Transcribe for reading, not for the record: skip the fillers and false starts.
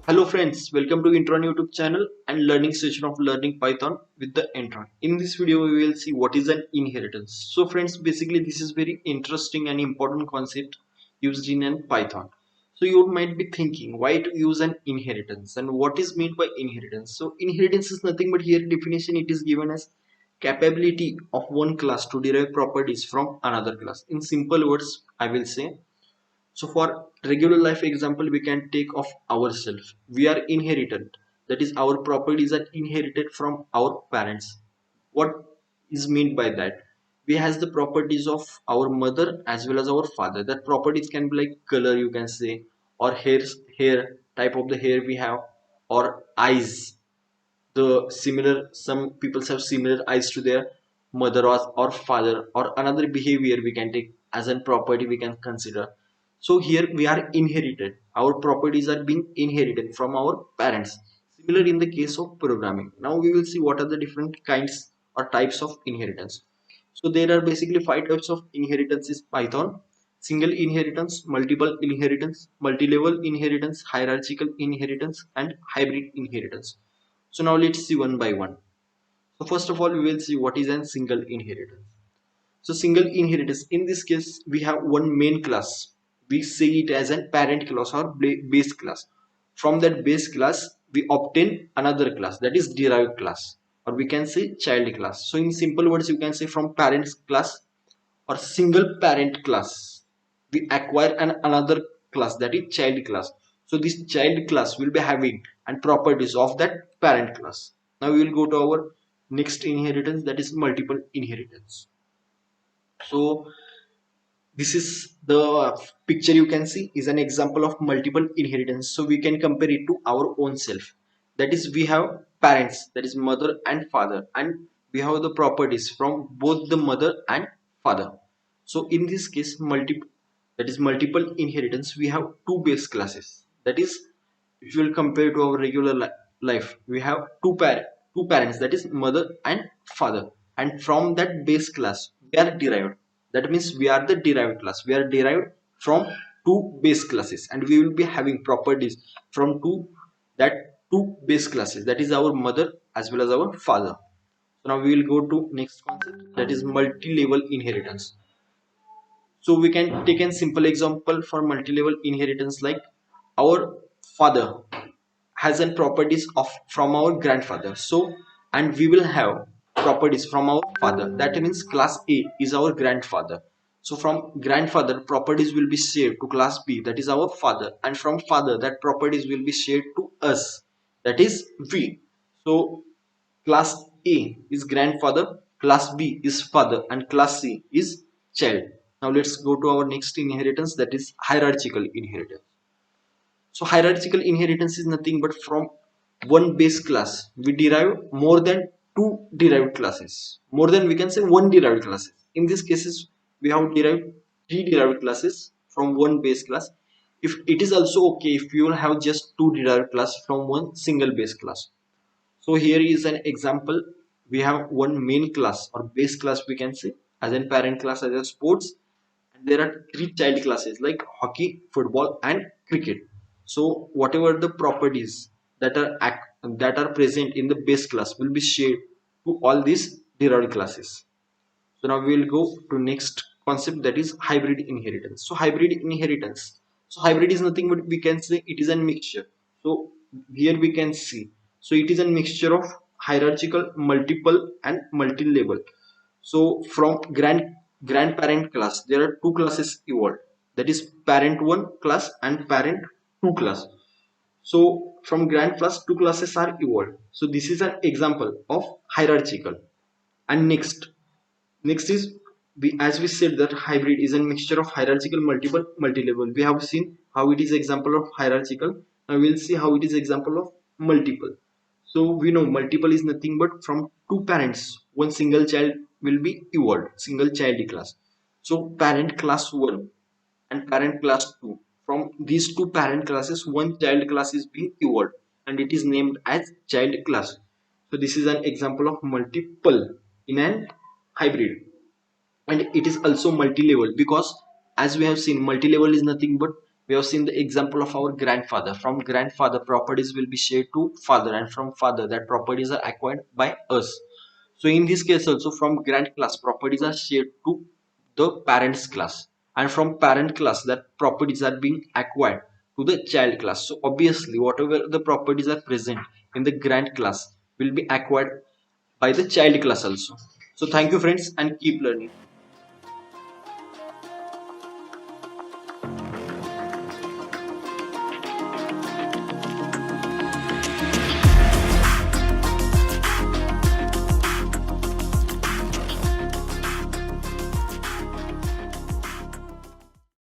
Hello friends, welcome to Intron YouTube channel and learning session of learning Python with the Intron. In this video we will see what is an inheritance. So friends, basically this is very interesting and important concept used in an Python. So you might be thinking why to use an inheritance and what is meant by inheritance. So inheritance is nothing but here definition it is given as capability of one class to derive properties from another class. In simple words I will say, so for regular life example, we can take of ourselves. We are inherited. That is, our properties are inherited from our parents. What is meant by that? We has the properties of our mother as well as our father. That properties can be like color, you can say, or hair type of the hair we have, or eyes. The similar, some people have similar eyes to their mother or father, or another behavior we can take as a property we can consider. So here we are inherited, our properties are being inherited from our parents. Similar in the case of programming. Now we will see what are the different kinds or types of inheritance. So there are basically five types of inheritance in Python: single inheritance, multiple inheritance, multi-level inheritance, hierarchical inheritance, and hybrid inheritance. So now let's see one by one. So first of all, we will see what is a single inheritance. So single inheritance, in this case, we have one main class. We say it as a parent class or base class. From that base class, we obtain another class, that is derived class, or we can say child class. So in simple words, you can say from parents class or single parent class, we acquire another class, that is child class. So this child class will be having and properties of that parent class. Now we will go to our next inheritance, that is multiple inheritance. So this is the picture you can see is an example of multiple inheritance. So we can compare it to our own self. That is, we have parents, that is mother and father, and we have the properties from both the mother and father. So in this case, multiple inheritance, we have two base classes. That is, if you will compare to our regular life, we have two parents, that is mother and father, and from that base class we are derived. That means we are the derived class. We are derived from two base classes, and we will be having properties from two base classes, that is our mother as well as our father. So now we will go to next concept, that is multi-level inheritance. So we can take a simple example for multi-level inheritance, like our father has an properties of from our grandfather. So and we will have properties from our father. That means class A is our grandfather. So from grandfather, properties will be shared to class B, that is our father, and from father that properties will be shared to us, that is we. So class A is grandfather, class B is father, and class C is child. Now let's go to our next inheritance, that is hierarchical inheritance. So hierarchical inheritance is nothing but from one base class we derive more than two derived classes. More than, we can say, one derived classes. In these cases, we have derived three derived classes from one base class. If it is also okay if you will have just two derived class from one single base class. So here is an example. We have one main class or base class, we can say, as in parent class as a sports, and there are three child classes like hockey, football, and cricket. So whatever the properties that are present in the base class will be shared to all these derived classes. So now we will go to next concept, that is hybrid inheritance. So hybrid inheritance. So hybrid is nothing but, we can say, it is a mixture. So here we can see. So it is a mixture of hierarchical, multiple, and multi-level. So from grandparent class, there are two classes evolved. That is parent one class and parent two class. So from grand class, two classes are evolved. So this is an example of hierarchical. And next is, as we said that hybrid is a mixture of hierarchical, multiple, multi-level. We have seen how it is example of hierarchical. Now we'll see how it is example of multiple. So we know multiple is nothing but from two parents, one single child will be evolved, single child class. So parent class 1 and parent class 2. From these two parent classes, one child class is being evolved and it is named as child class. So this is an example of multiple in an hybrid. And it is also multi-level because, as we have seen, multi-level is nothing but We have seen the example of our grandfather. From grandfather, properties will be shared to father, and from father, that properties are acquired by us. So in this case also, from grand class, properties are shared to the parents class, and from parent class, that properties are being acquired to the child class. So obviously whatever the properties are present in the grand class will be acquired by the child class also. So thank you friends, and keep learning.